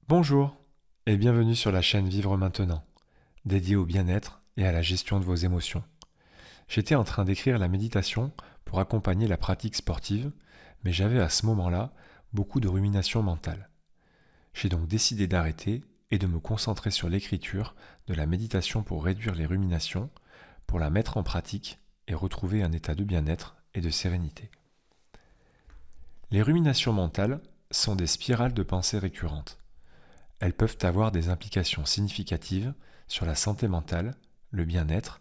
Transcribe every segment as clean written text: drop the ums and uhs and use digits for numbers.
Bonjour et bienvenue sur la chaîne Vivre Maintenant, dédiée au bien-être et à la gestion de vos émotions. J'étais en train d'écrire la méditation pour accompagner la pratique sportive, mais j'avais à ce moment-là beaucoup de ruminations mentales. J'ai donc décidé d'arrêter et de me concentrer sur l'écriture de la méditation pour réduire les ruminations, pour la mettre en pratique et retrouver un état de bien-être et de sérénité. Les ruminations mentales sont des spirales de pensée récurrentes. Elles peuvent avoir des implications significatives sur la santé mentale, le bien-être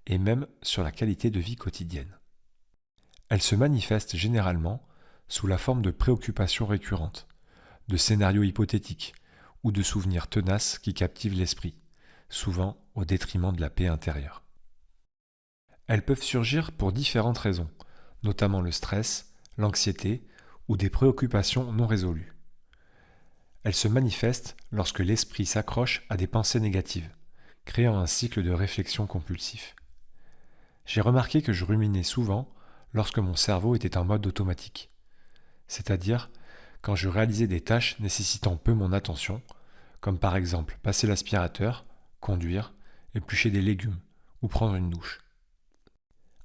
et même sur la qualité de vie quotidienne. Elles se manifestent généralement sous la forme de préoccupations récurrentes, de scénarios hypothétiques ou de souvenirs tenaces qui captivent l'esprit, souvent au détriment de la paix intérieure. Elles peuvent surgir pour différentes raisons, notamment le stress, l'anxiété ou des préoccupations non résolues. Elle se manifeste lorsque l'esprit s'accroche à des pensées négatives, créant un cycle de réflexion compulsif. J'ai remarqué que je ruminais souvent lorsque mon cerveau était en mode automatique, c'est-à-dire quand je réalisais des tâches nécessitant peu mon attention, comme par exemple passer l'aspirateur, conduire, éplucher des légumes ou prendre une douche.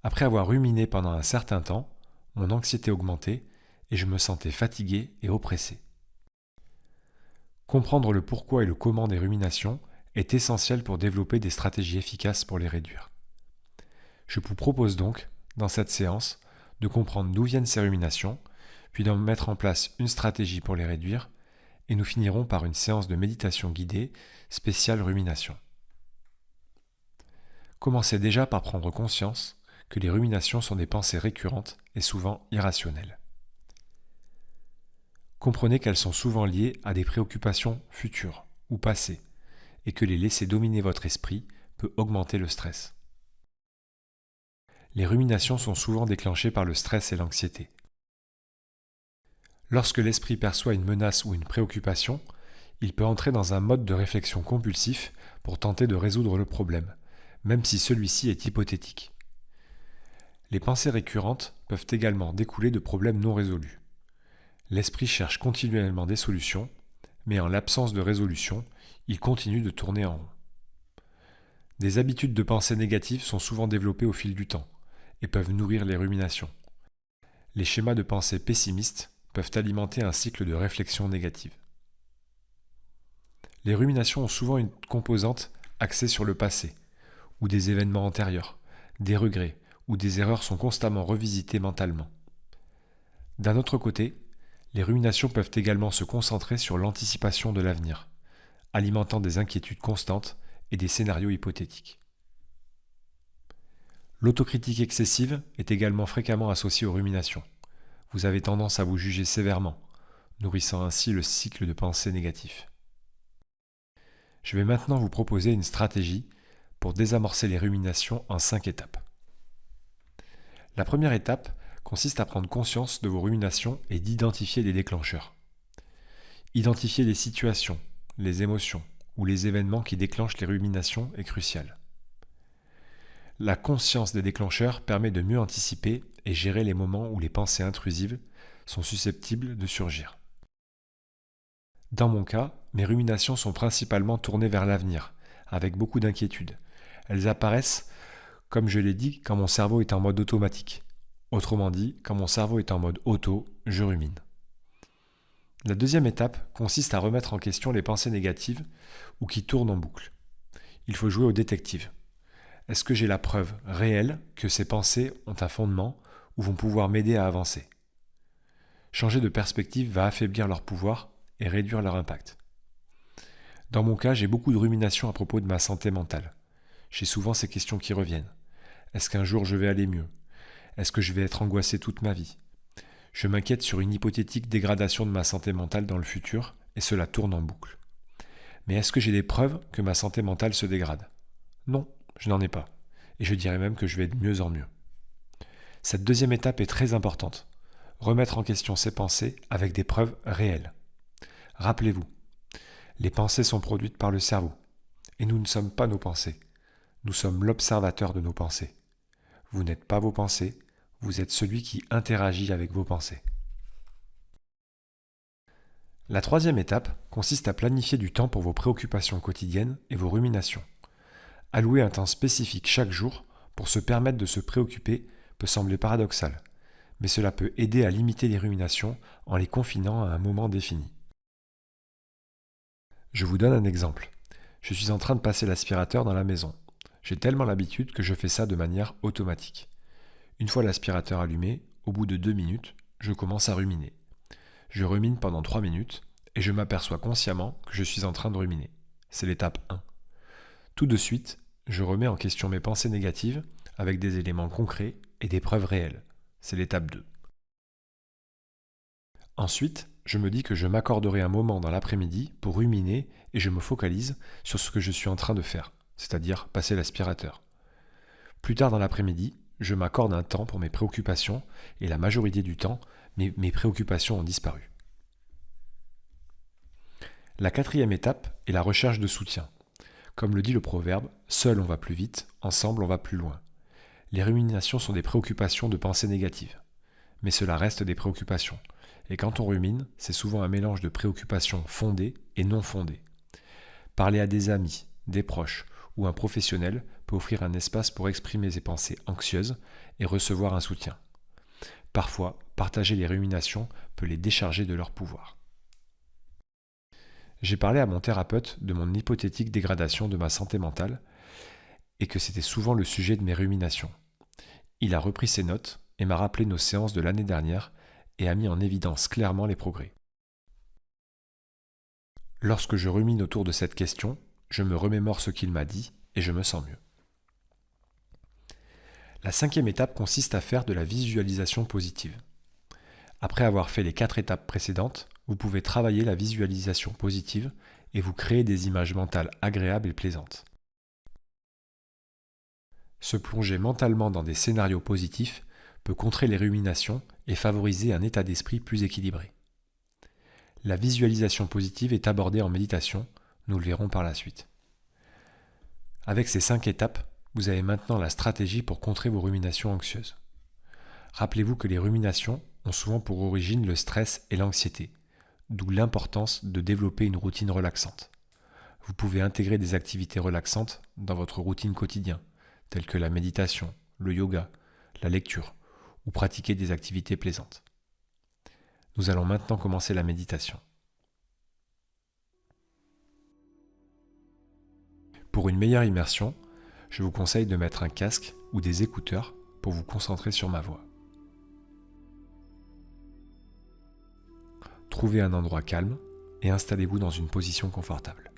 Après avoir ruminé pendant un certain temps, mon anxiété augmentait et je me sentais fatigué et oppressé. Comprendre le pourquoi et le comment des ruminations est essentiel pour développer des stratégies efficaces pour les réduire. Je vous propose donc, dans cette séance, de comprendre d'où viennent ces ruminations, puis d'en mettre en place une stratégie pour les réduire, et nous finirons par une séance de méditation guidée spéciale rumination. Commencez déjà par prendre conscience que les ruminations sont des pensées récurrentes et souvent irrationnelles. Comprenez qu'elles sont souvent liées à des préoccupations futures ou passées, et que les laisser dominer votre esprit peut augmenter le stress. Les ruminations sont souvent déclenchées par le stress et l'anxiété. Lorsque l'esprit perçoit une menace ou une préoccupation, il peut entrer dans un mode de réflexion compulsif pour tenter de résoudre le problème, même si celui-ci est hypothétique. Les pensées récurrentes peuvent également découler de problèmes non résolus. L'esprit cherche continuellement des solutions, mais en l'absence de résolution, il continue de tourner en rond. Des habitudes de pensée négatives sont souvent développées au fil du temps et peuvent nourrir les ruminations. Les schémas de pensée pessimistes peuvent alimenter un cycle de réflexion négative. Les ruminations ont souvent une composante axée sur le passé, ou des événements antérieurs, des regrets, ou des erreurs sont constamment revisitées mentalement. D'un autre côté, les ruminations peuvent également se concentrer sur l'anticipation de l'avenir, alimentant des inquiétudes constantes et des scénarios hypothétiques. L'autocritique excessive est également fréquemment associée aux ruminations. Vous avez tendance à vous juger sévèrement, nourrissant ainsi le cycle de pensée négatif. Je vais maintenant vous proposer une stratégie pour désamorcer les ruminations en 5 étapes. La première étape consiste à prendre conscience de vos ruminations et d'identifier les déclencheurs. Identifier les situations, les émotions ou les événements qui déclenchent les ruminations est crucial. La conscience des déclencheurs permet de mieux anticiper et gérer les moments où les pensées intrusives sont susceptibles de surgir. Dans mon cas, mes ruminations sont principalement tournées vers l'avenir, avec beaucoup d'inquiétude. Elles apparaissent, comme je l'ai dit, quand mon cerveau est en mode automatique. Autrement dit, quand mon cerveau est en mode auto, je rumine. La deuxième étape consiste à remettre en question les pensées négatives ou qui tournent en boucle. Il faut jouer au détective. Est-ce que j'ai la preuve réelle que ces pensées ont un fondement ou vont pouvoir m'aider à avancer? Changer de perspective va affaiblir leur pouvoir et réduire leur impact. Dans mon cas, j'ai beaucoup de ruminations à propos de ma santé mentale. J'ai souvent ces questions qui reviennent. Est-ce qu'un jour je vais aller mieux? Est-ce que je vais être angoissé toute ma vie? Je m'inquiète sur une hypothétique dégradation de ma santé mentale dans le futur et cela tourne en boucle. Mais est-ce que j'ai des preuves que ma santé mentale se dégrade? Non, je n'en ai pas. Et je dirais même que je vais de mieux en mieux. Cette deuxième étape est très importante. Remettre en question ses pensées avec des preuves réelles. Rappelez-vous, les pensées sont produites par le cerveau. Et nous ne sommes pas nos pensées. Nous sommes l'observateur de nos pensées. Vous n'êtes pas vos pensées, vous êtes celui qui interagit avec vos pensées. La troisième étape consiste à planifier du temps pour vos préoccupations quotidiennes et vos ruminations. Allouer un temps spécifique chaque jour pour se permettre de se préoccuper peut sembler paradoxal, mais cela peut aider à limiter les ruminations en les confinant à un moment défini. Je vous donne un exemple. Je suis en train de passer l'aspirateur dans la maison. J'ai tellement l'habitude que je fais ça de manière automatique. Une fois l'aspirateur allumé, au bout de 2 minutes, je commence à ruminer. Je rumine pendant 3 minutes et je m'aperçois consciemment que je suis en train de ruminer. C'est l'étape 1. Tout de suite, je remets en question mes pensées négatives avec des éléments concrets et des preuves réelles. C'est l'étape 2. Ensuite, je me dis que je m'accorderai un moment dans l'après-midi pour ruminer et je me focalise sur ce que je suis en train de faire, c'est-à-dire passer l'aspirateur. Plus tard dans l'après-midi, je m'accorde un temps pour mes préoccupations et la majorité du temps, mes préoccupations ont disparu. La quatrième étape est la recherche de soutien. Comme le dit le proverbe, seul on va plus vite, ensemble on va plus loin. Les ruminations sont des préoccupations de pensée négatives. Mais cela reste des préoccupations. Et quand on rumine, c'est souvent un mélange de préoccupations fondées et non fondées. Parler à des amis, des proches ou un professionnel peut offrir un espace pour exprimer ses pensées anxieuses et recevoir un soutien. Parfois, partager les ruminations peut les décharger de leur pouvoir. J'ai parlé à mon thérapeute de mon hypothétique dégradation de ma santé mentale et que c'était souvent le sujet de mes ruminations. Il a repris ses notes et m'a rappelé nos séances de l'année dernière et a mis en évidence clairement les progrès. Lorsque je rumine autour de cette question, je me remémore ce qu'il m'a dit et je me sens mieux. La cinquième étape consiste à faire de la visualisation positive. Après avoir fait les 4 étapes précédentes, vous pouvez travailler la visualisation positive et vous créer des images mentales agréables et plaisantes. Se plonger mentalement dans des scénarios positifs peut contrer les ruminations et favoriser un état d'esprit plus équilibré. La visualisation positive est abordée en méditation, nous le verrons par la suite. Avec ces 5 étapes, vous avez maintenant la stratégie pour contrer vos ruminations anxieuses. Rappelez-vous que les ruminations ont souvent pour origine le stress et l'anxiété, d'où l'importance de développer une routine relaxante. Vous pouvez intégrer des activités relaxantes dans votre routine quotidienne, telles que la méditation, le yoga, la lecture, ou pratiquer des activités plaisantes. Nous allons maintenant commencer la méditation. Pour une meilleure immersion, je vous conseille de mettre un casque ou des écouteurs pour vous concentrer sur ma voix. Trouvez un endroit calme et installez-vous dans une position confortable.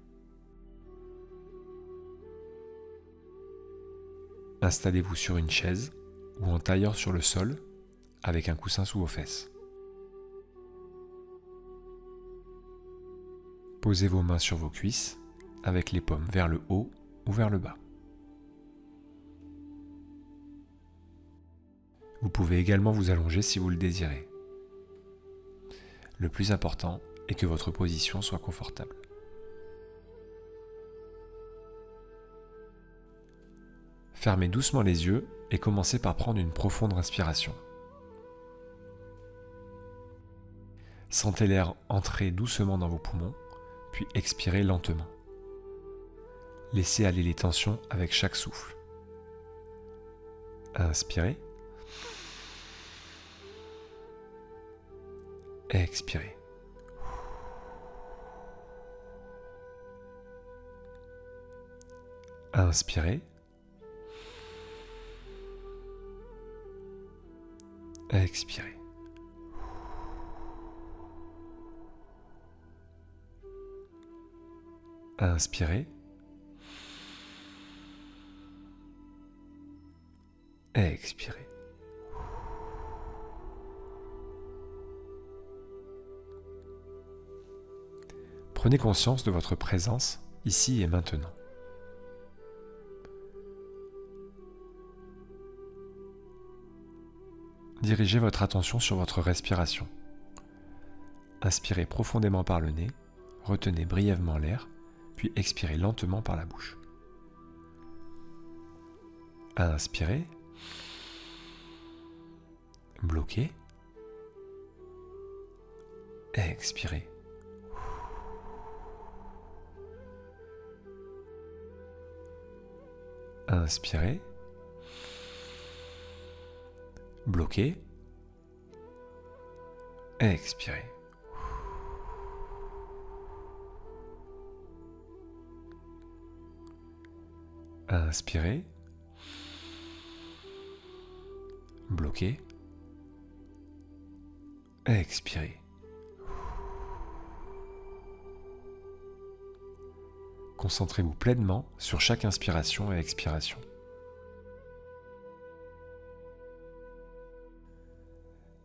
Installez-vous sur une chaise ou en tailleur sur le sol avec un coussin sous vos fesses. Posez vos mains sur vos cuisses avec les paumes vers le haut ou vers le bas. Vous pouvez également vous allonger si vous le désirez. Le plus important est que votre position soit confortable. Fermez doucement les yeux et commencez par prendre une profonde inspiration. Sentez l'air entrer doucement dans vos poumons, puis expirez lentement. Laissez aller les tensions avec chaque souffle. Inspirez. Expirez. Inspirez. Expirez. Inspirez. Expirez. Prenez conscience de votre présence ici et maintenant. Dirigez votre attention sur votre respiration. Inspirez profondément par le nez, retenez brièvement l'air, puis expirez lentement par la bouche. Inspirez. Bloquez. Expirez. Inspirez. Bloquez. Expirez. Inspirez. Bloquez. Expirez. Concentrez-vous pleinement sur chaque inspiration et expiration.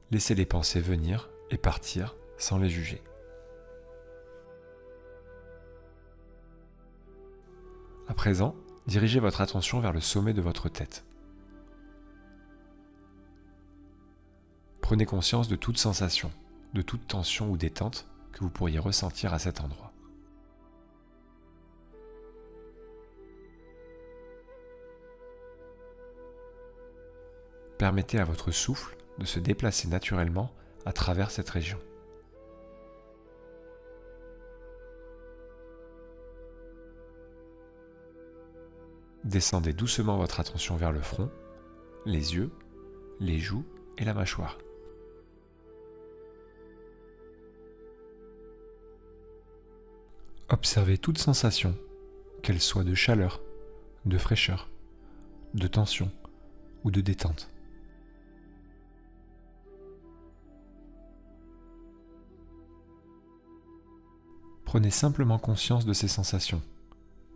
Laissez les pensées venir et partir sans les juger. À présent, dirigez votre attention vers le sommet de votre tête. Prenez conscience de toute sensation, de toute tension ou détente que vous pourriez ressentir à cet endroit. Permettez à votre souffle de se déplacer naturellement à travers cette région. Descendez doucement votre attention vers le front, les yeux, les joues et la mâchoire. Observez toute sensation, qu'elle soit de chaleur, de fraîcheur, de tension ou de détente. Prenez simplement conscience de ces sensations,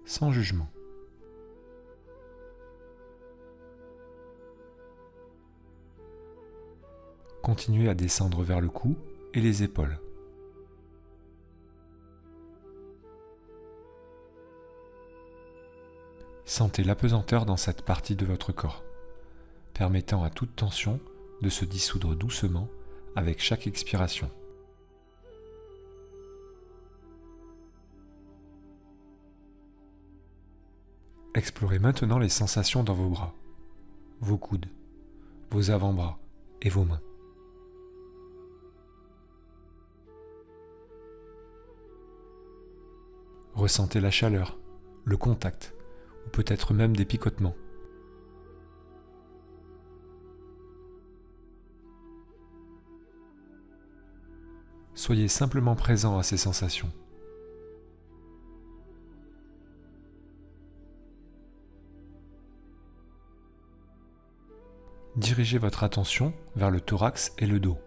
sans jugement. Continuez à descendre vers le cou et les épaules. Sentez l'apesanteur dans cette partie de votre corps, permettant à toute tension de se dissoudre doucement avec chaque expiration. Explorez maintenant les sensations dans vos bras, vos coudes, vos avant-bras et vos mains. Ressentez la chaleur, le contact, ou peut-être même des picotements. Soyez simplement présent à ces sensations. Dirigez votre attention vers le thorax et le dos.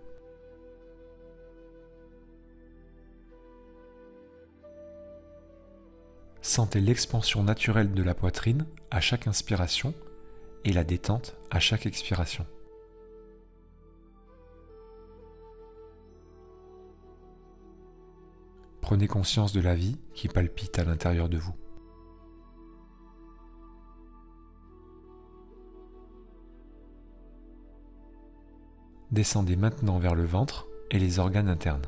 Sentez l'expansion naturelle de la poitrine à chaque inspiration et la détente à chaque expiration. Prenez conscience de la vie qui palpite à l'intérieur de vous. Descendez maintenant vers le ventre et les organes internes.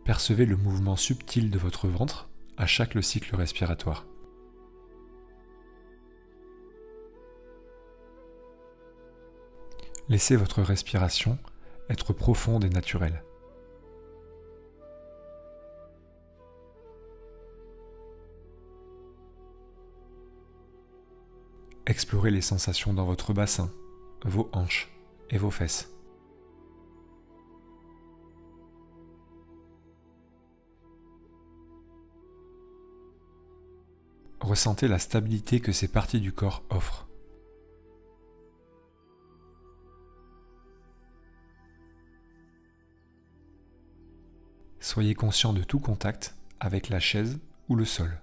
Percevez le mouvement subtil de votre ventre à chaque cycle respiratoire. Laissez votre respiration être profonde et naturelle. Explorez les sensations dans votre bassin, vos hanches et vos fesses. Ressentez la stabilité que ces parties du corps offrent. Soyez conscient de tout contact avec la chaise ou le sol.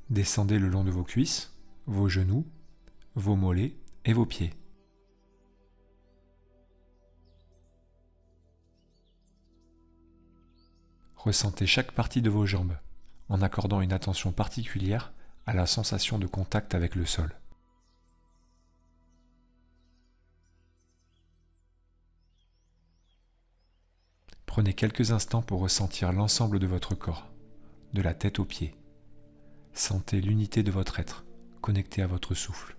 Descendez le long de vos cuisses, vos genoux, vos mollets et vos pieds. Ressentez chaque partie de vos jambes, en accordant une attention particulière à la sensation de contact avec le sol. Prenez quelques instants pour ressentir l'ensemble de votre corps, de la tête aux pieds. Sentez l'unité de votre être, connecté à votre souffle.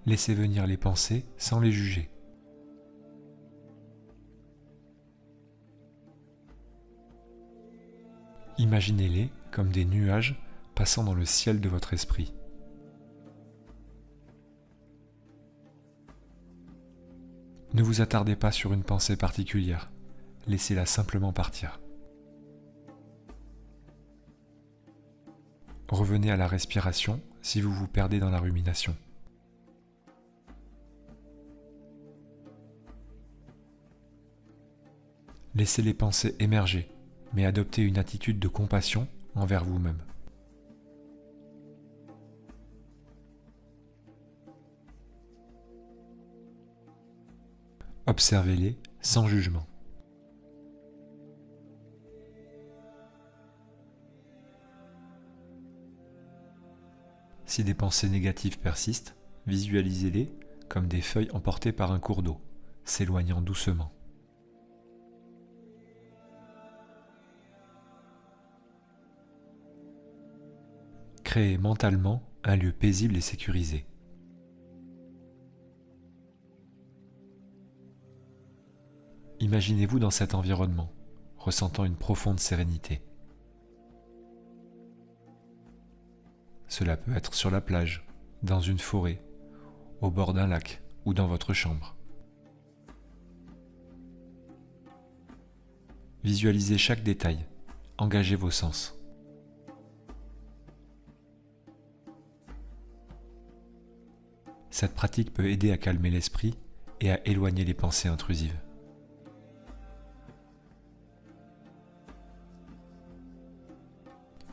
Laissez venir les pensées sans les juger. Imaginez-les comme des nuages passant dans le ciel de votre esprit. Ne vous attardez pas sur une pensée particulière, laissez-la simplement partir. Revenez à la respiration si vous vous perdez dans la rumination. Laissez les pensées émerger, mais adoptez une attitude de compassion envers vous-même. Observez-les sans jugement. Si des pensées négatives persistent, visualisez-les comme des feuilles emportées par un cours d'eau, s'éloignant doucement. Créez mentalement un lieu paisible et sécurisé. Imaginez-vous dans cet environnement, ressentant une profonde sérénité. Cela peut être sur la plage, dans une forêt, au bord d'un lac ou dans votre chambre. Visualisez chaque détail, engagez vos sens. Cette pratique peut aider à calmer l'esprit et à éloigner les pensées intrusives.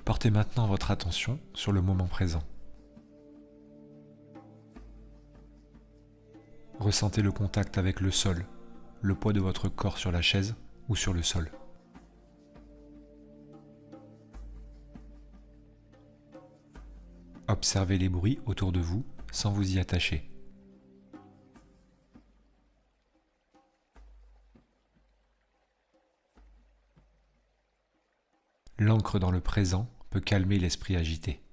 Portez maintenant votre attention sur le moment présent. Ressentez le contact avec le sol, le poids de votre corps sur la chaise ou sur le sol. Observez les bruits autour de vous sans vous y attacher. L'ancre dans le présent peut calmer l'esprit agité.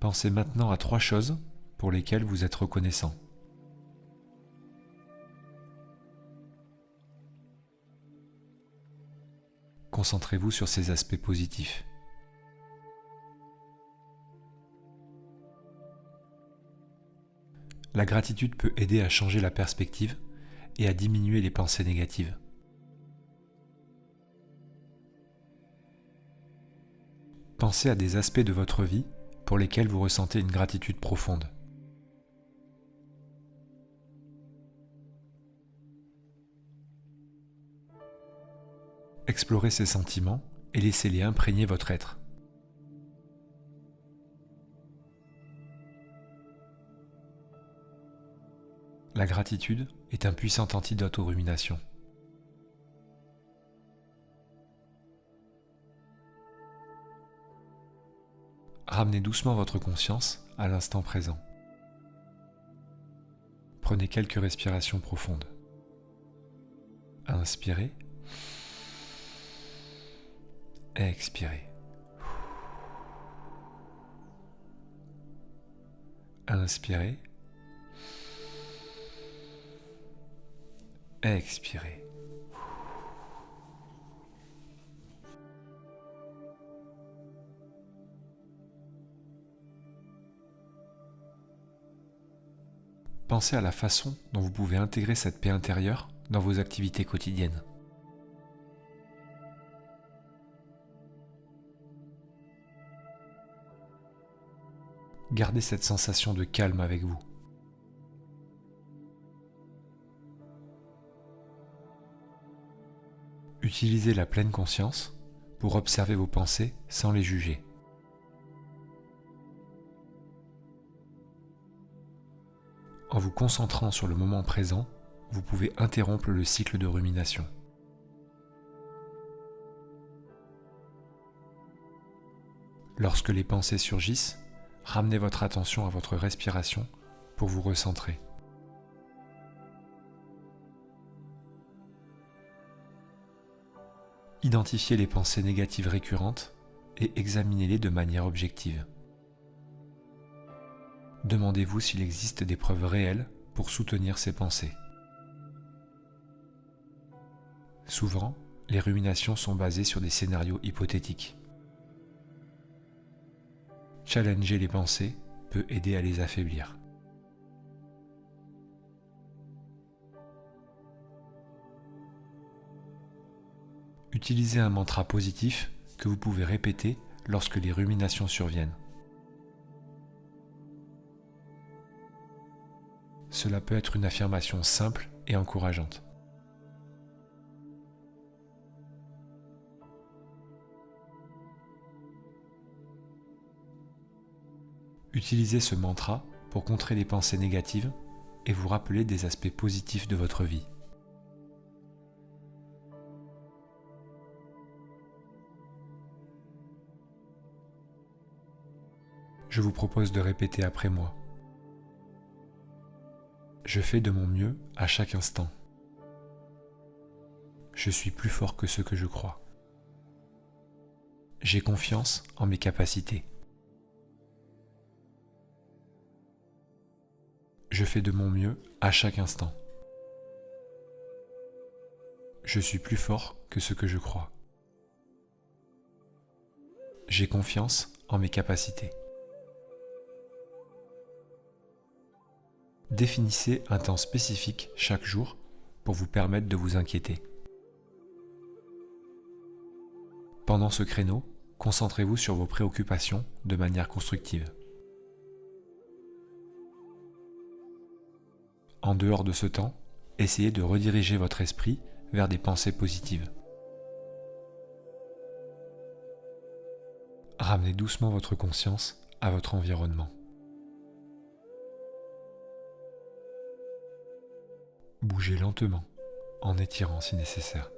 Pensez maintenant à 3 choses pour lesquelles vous êtes reconnaissant. Concentrez-vous sur ces aspects positifs. La gratitude peut aider à changer la perspective et à diminuer les pensées négatives. Pensez à des aspects de votre vie pour lesquels vous ressentez une gratitude profonde. Explorez ces sentiments et laissez-les imprégner votre être. La gratitude est un puissant antidote aux ruminations. Ramenez doucement votre conscience à l'instant présent. Prenez quelques respirations profondes. Inspirez. Expirez. Inspirez. Expirez. Pensez à la façon dont vous pouvez intégrer cette paix intérieure dans vos activités quotidiennes. Gardez cette sensation de calme avec vous. Utilisez la pleine conscience pour observer vos pensées sans les juger. En vous concentrant sur le moment présent, vous pouvez interrompre le cycle de rumination. Lorsque les pensées surgissent, ramenez votre attention à votre respiration pour vous recentrer. Identifiez les pensées négatives récurrentes et examinez-les de manière objective. Demandez-vous s'il existe des preuves réelles pour soutenir ces pensées. Souvent, les ruminations sont basées sur des scénarios hypothétiques. Challenger les pensées peut aider à les affaiblir. Utilisez un mantra positif que vous pouvez répéter lorsque les ruminations surviennent. Cela peut être une affirmation simple et encourageante. Utilisez ce mantra pour contrer les pensées négatives et vous rappeler des aspects positifs de votre vie. Je vous propose de répéter après moi. Je fais de mon mieux à chaque instant. Je suis plus fort que ce que je crois. J'ai confiance en mes capacités. Je fais de mon mieux à chaque instant. Je suis plus fort que ce que je crois. J'ai confiance en mes capacités. Définissez un temps spécifique chaque jour pour vous permettre de vous inquiéter. Pendant ce créneau, concentrez-vous sur vos préoccupations de manière constructive. En dehors de ce temps, essayez de rediriger votre esprit vers des pensées positives. Ramenez doucement votre conscience à votre environnement. Bougez lentement, en étirant si nécessaire.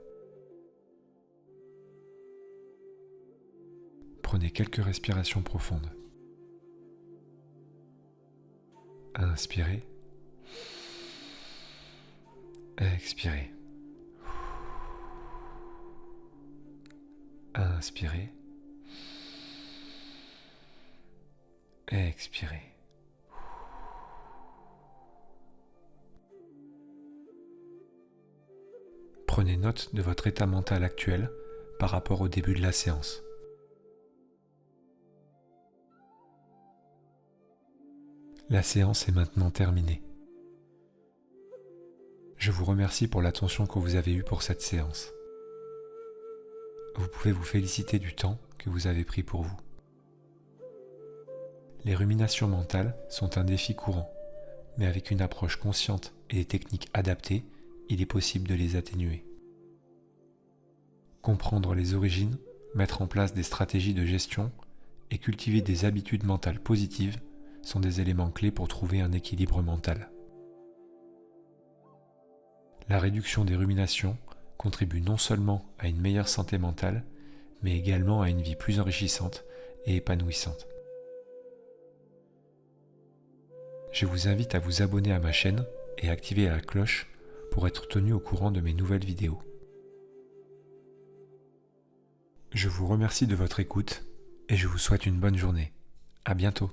Prenez quelques respirations profondes. Inspirez. Expirez. Inspirez. Expirez. Prenez note de votre état mental actuel par rapport au début de la séance. La séance est maintenant terminée. Je vous remercie pour l'attention que vous avez eue pour cette séance. Vous pouvez vous féliciter du temps que vous avez pris pour vous. Les ruminations mentales sont un défi courant, mais avec une approche consciente et des techniques adaptées, il est possible de les atténuer. Comprendre les origines, mettre en place des stratégies de gestion et cultiver des habitudes mentales positives sont des éléments clés pour trouver un équilibre mental. La réduction des ruminations contribue non seulement à une meilleure santé mentale, mais également à une vie plus enrichissante et épanouissante. Je vous invite à vous abonner à ma chaîne et activer la cloche pour être tenu au courant de mes nouvelles vidéos. Je vous remercie de votre écoute et je vous souhaite une bonne journée. À bientôt.